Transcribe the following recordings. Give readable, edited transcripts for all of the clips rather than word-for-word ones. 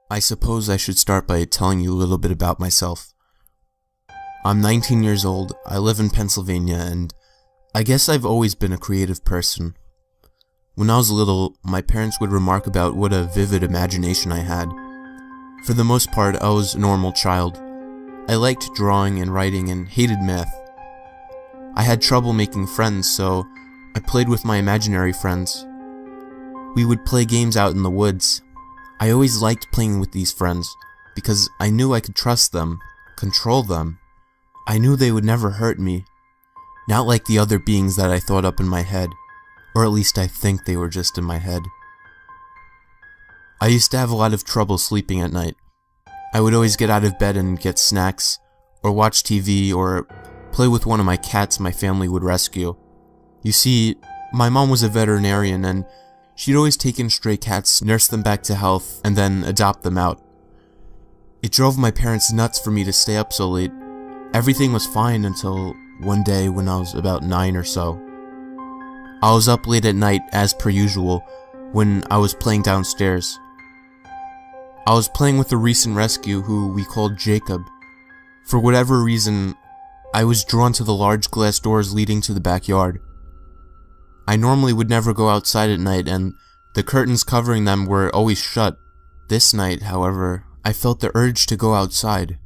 I suppose I should start by telling you a little bit about myself. I'm 19 years old, I live in Pennsylvania, and I guess I've always been a creative person. When I was little, my parents would remark about what a vivid imagination I had. For the most part, I was a normal child. I liked drawing and writing and hated math. I had trouble making friends, so I played with my imaginary friends. We would play games out in the woods. I always liked playing with these friends, because I knew I could trust them, control them. I knew they would never hurt me, not like the other beings that I thought up in my head, or at least I think they were just in my head. I used to have a lot of trouble sleeping at night. I would always get out of bed and get snacks, or watch TV, or play with one of my cats my family would rescue. You see, my mom was a veterinarian, and she'd always take in stray cats, nurse them back to health, and then adopt them out. It drove my parents nuts for me to stay up so late. Everything was fine until one day when I was about 9 or so. I was up late at night, as per usual, when I was playing downstairs. I was playing with a recent rescue who we called Jacob. For whatever reason, I was drawn to the large glass doors leading to the backyard. I normally would never go outside at night, and the curtains covering them were always shut. This night, however, I felt the urge to go outside.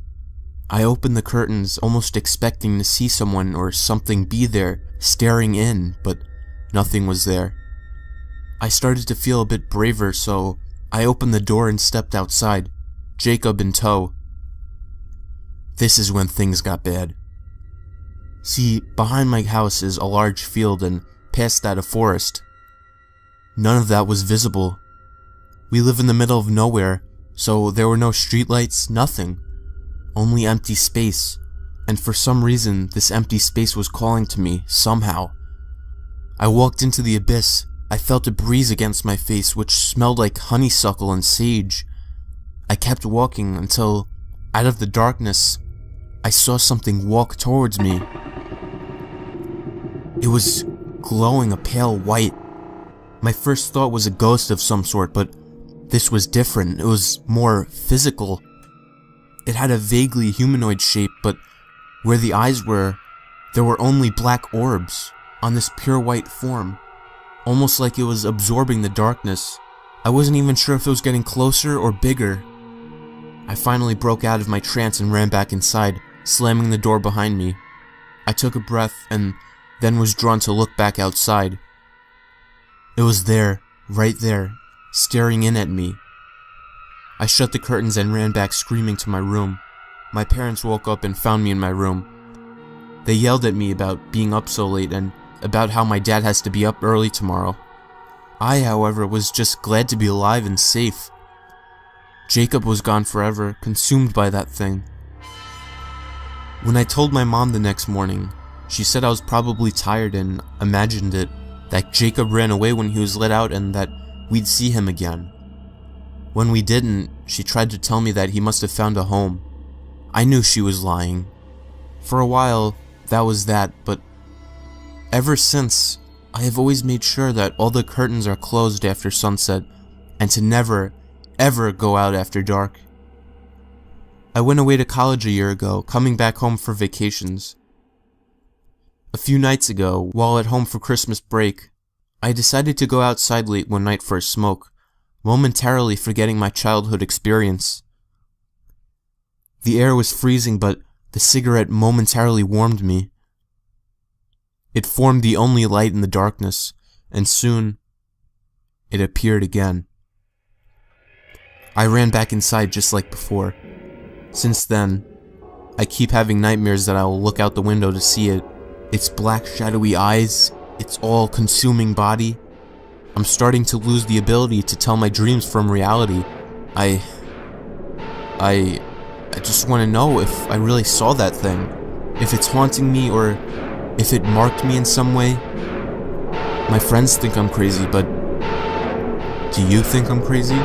I opened the curtains, almost expecting to see someone or something be there, staring in, but nothing was there. I started to feel a bit braver, so I opened the door and stepped outside, Jacob in tow. This is when things got bad. See, behind my house is a large field, and past that a forest. None of that was visible. We live in the middle of nowhere, so there were no streetlights, nothing. Only empty space, and for some reason this empty space was calling to me, somehow. I walked into the abyss. I felt a breeze against my face which smelled like honeysuckle and sage. I kept walking until, out of the darkness, I saw something walk towards me. It was glowing a pale white. My first thought was a ghost of some sort, but this was different. It was more physical. It had a vaguely humanoid shape, but where the eyes were, there were only black orbs on this pure white form, almost like it was absorbing the darkness. I wasn't even sure if it was getting closer or bigger. I finally broke out of my trance and ran back inside, slamming the door behind me. I took a breath and then was drawn to look back outside. It was there, right there, staring in at me. I shut the curtains and ran back screaming to my room. My parents woke up and found me in my room. They yelled at me about being up so late and about how my dad has to be up early tomorrow. I, however, was just glad to be alive and safe. Jacob was gone forever, consumed by that thing. When I told my mom the next morning, she said I was probably tired and imagined it, that Jacob ran away when he was let out and that we'd see him again. When we didn't, she tried to tell me that he must have found a home. I knew she was lying. For a while, that was that, but ever since, I have always made sure that all the curtains are closed after sunset, and to never, ever go out after dark. I went away to college a year ago, coming back home for vacations. A few nights ago, while at home for Christmas break, I decided to go outside late one night for a smoke, momentarily forgetting my childhood experience. The air was freezing, but the cigarette momentarily warmed me. It formed the only light in the darkness, and soon, it appeared again. I ran back inside just like before. Since then, I keep having nightmares that I will look out the window to see it. Its black shadowy eyes, its all-consuming body. I'm starting to lose the ability to tell my dreams from reality. I just want to know if I really saw that thing. If it's haunting me or if it marked me in some way. My friends think I'm crazy, but do you think I'm crazy?